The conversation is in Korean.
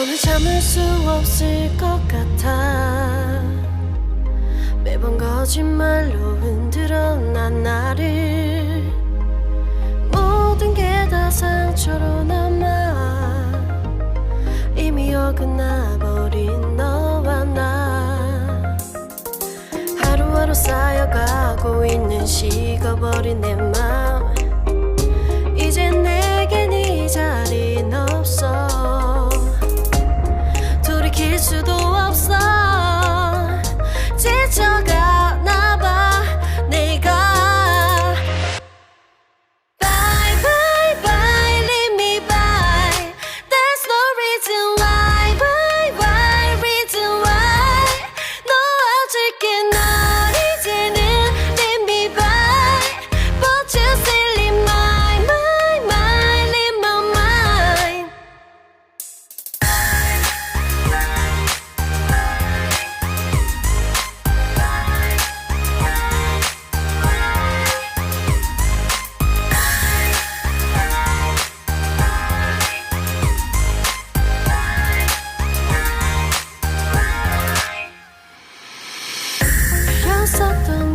너는 참을 수 없을 것 같아. 매번 거짓말로 흔들어 난 나를. 모든 게 다 상처로 남아 이미 어긋나버린 너와 나. 하루하루 쌓여가고 있는 식어버린 내 맘. 이제 내겐 이 자리는 없어. 돌이킬 수도 없어. 지쳐가나 봐 내가. Bye bye bye leave me by. There's no reason why. Bye bye reason why. 놓아줄게 널 이제는 leave me by. But you still in my mind, in my mind. 그렸었던